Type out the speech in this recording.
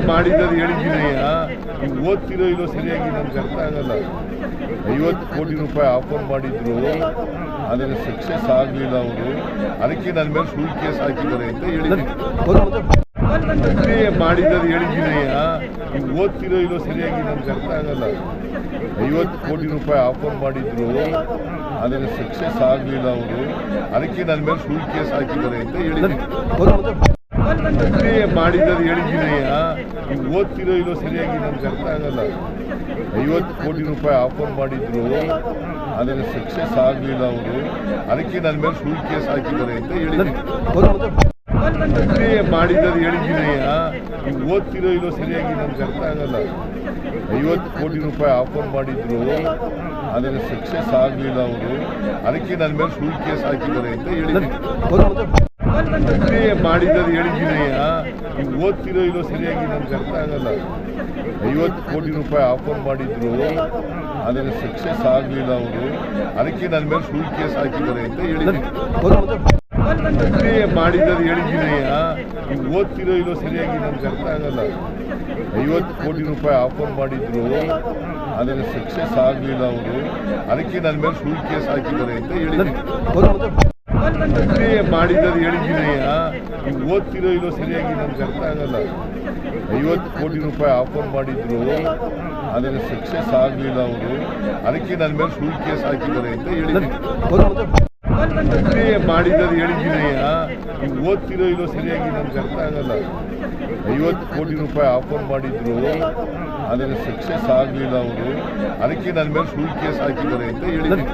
ಮಾಡಿದ್ದದು ಹೇಳಿದ್ದೀನಯ್ಯ. ನೀವು ಓದ್ತಿರೋ ಇಲ್ಲೋ ಸರಿಯಾಗಿ ನಮ್ಗೆ ಅರ್ಥ ಆಗಲ್ಲ. 50 ಕೋಟಿ ರೂಪಾಯಿ ಆಫರ್ ಮಾಡಿದ್ರು, ಅದನ್ನು ಸಕ್ಸಸ್ ಆಗಲಿಲ್ಲ ಅವರು. ಅದಕ್ಕೆ ನನ್ನ ಮೇಲೆ ಸುಳ್ಳು ಕೇಸ್ ಹಾಕಿದ್ದಾರೆ ಅಂತ ಹೇಳಿದ್ದೀನಿ. ಮಾಡಿದ್ದದು ಹೇಳಿದ್ದೀನಯ್ಯ. ನೀವು ಓದ್ತಿರೋ ಇಲ್ಲೋ ಸರಿಯಾಗಿ ನಮ್ಗೆ ಅರ್ಥ ಆಗಲ್ಲ. 50 ಕೋಟಿ ರೂಪಾಯಿ ಆಫರ್ ಮಾಡಿದ್ರು, ಅದನ್ನು ಸಕ್ಸಸ್ ಆಗಲಿಲ್ಲ ಅವರು. ಅದಕ್ಕೆ ನನ್ನ ಮೇಲೆ ಸುಳ್ಳು ಕೇಸ್ ಹಾಕಿದ್ದಾರೆ ಅಂತ ಹೇಳಿದ್ದೀನಿ. ಮಾಡಿದ್ದದು ಹೇಳಿದ್ದೀನಯ್ಯ. ನೀವು ಓದ್ತಿರೋ ಇಲ್ಲೋ ಸರಿಯಾಗಿ ನಮ್ಗೆ ಅರ್ಥ ಆಗಲ್ಲ. 50 ಕೋಟಿ ರೂಪಾಯಿ ಆಫರ್ ಮಾಡಿದ್ರು, ಅದನ್ನು ಸಕ್ಸಸ್ ಆಗಲಿಲ್ಲ ಅವರು. ಅದಕ್ಕೆ ನನ್ನ ಮೇಲೆ ಸುಳ್ಳು ಕೇಸ್ ಹಾಕಿದ್ದಾರೆ ಅಂತ ಹೇಳಿದ್ದೀನಿ. ಮಾಡಿದ್ದದು ಹೇಳಿದ್ದೀನಯ್ಯ. ನೀವು ಓದ್ತಿರೋ ಇಲ್ಲೋ ಸರಿಯಾಗಿ ನಮ್ಗೆ ಅರ್ಥ ಆಗಲ್ಲ. 50 ಕೋಟಿ ರೂಪಾಯಿ ಆಫರ್ ಮಾಡಿದ್ರು, ಅದನ್ನು ಸಕ್ಸಸ್ ಆಗಲಿಲ್ಲ ಅವರು. ಅದಕ್ಕೆ ನನ್ನ ಮೇಲೆ ಸುಳ್ಳು ಕೇಸ್ ಹಾಕಿದ್ದಾರೆ ಅಂತ ಹೇಳಿದ್ದೀನಿ. ಮಾಡಿದ್ದದು ಹೇಳಿದ್ದೀನಯ್ಯ. ನೀವು ಓದ್ತಿರೋ ಇಲ್ಲೋ ಸರಿಯಾಗಿ ನಮ್ಗೆ ಅರ್ಥ ಆಗಲ್ಲ. 50 ಕೋಟಿ ರೂಪಾಯಿ ಆಫರ್ ಮಾಡಿದ್ರು, ಅದನ್ನು ಸಕ್ಸಸ್ ಆಗಲಿಲ್ಲ ಅವರು. ಅದಕ್ಕೆ ನನ್ನ ಮೇಲೆ ಸುಳ್ಳು ಕೇಸ್ ಹಾಕಿದ್ದಾರೆ ಅಂತ ಹೇಳಿದ್ದೀನಿ. ಮಾಡಿದ್ದದು ಹೇಳಿದ್ದೀನಯ್ಯ. ನೀವು ಓದ್ತಿರೋ ಇಲ್ಲೋ ಸರಿಯಾಗಿ ನಮ್ಗೆ ಅರ್ಥ ಆಗಲ್ಲ. 50 ಕೋಟಿ ರೂಪಾಯಿ ಆಫರ್ ಮಾಡಿದ್ರು, ಅದನ್ನು ಸಕ್ಸಸ್ ಆಗಲಿಲ್ಲ ಅವರು. ಅದಕ್ಕೆ ನನ್ನ ಮೇಲೆ ಸುಳ್ಳು ಕೇಸ್ ಹಾಕಿದ್ದಾರೆ ಅಂತ ಹೇಳಿದ್ದೀನಿ. ಮಾಡಿದ್ದದು ಹೇಳಿದ್ದೀನಯ್ಯ. ನೀವು ಓದ್ತಿರೋ ಇಲ್ಲೋ ಸರಿಯಾಗಿ ನಮ್ಗೆ ಅರ್ಥ ಆಗಲ್ಲ. 50 ಕೋಟಿ ರೂಪಾಯಿ ಆಫರ್ ಮಾಡಿದ್ರು, ಅದನ್ನು ಸಕ್ಸಸ್ ಆಗಲಿಲ್ಲ ಅವರು. ಅದಕ್ಕೆ ನನ್ನ ಮೇಲೆ ಸುಳ್ಳು ಕೇಸ್ ಹಾಕಿದ್ದಾರೆ ಅಂತ ಹೇಳಿದ್ದೀನಿ. ಮಾಡಿದ್ದದು ಹೇಳಿದ್ದೀನಯ್ಯ. ನೀವು ಓದ್ತಿರೋ ಇಲ್ಲೋ ಸರಿಯಾಗಿ ನಮ್ಗೆ ಅರ್ಥ ಆಗಲ್ಲ. 50 ಕೋಟಿ ರೂಪಾಯಿ ಆಫರ್ ಮಾಡಿದ್ರು, ಅದನ್ನು ಸಕ್ಸಸ್ ಆಗಲಿಲ್ಲ ಅವರು. ಅದಕ್ಕೆ ನನ್ನ ಮೇಲೆ ಸುಳ್ಳು ಕೇಸ್ ಹಾಕಿದ್ದಾರೆ ಅಂತ ಹೇಳಿದ್ದೀನಿ.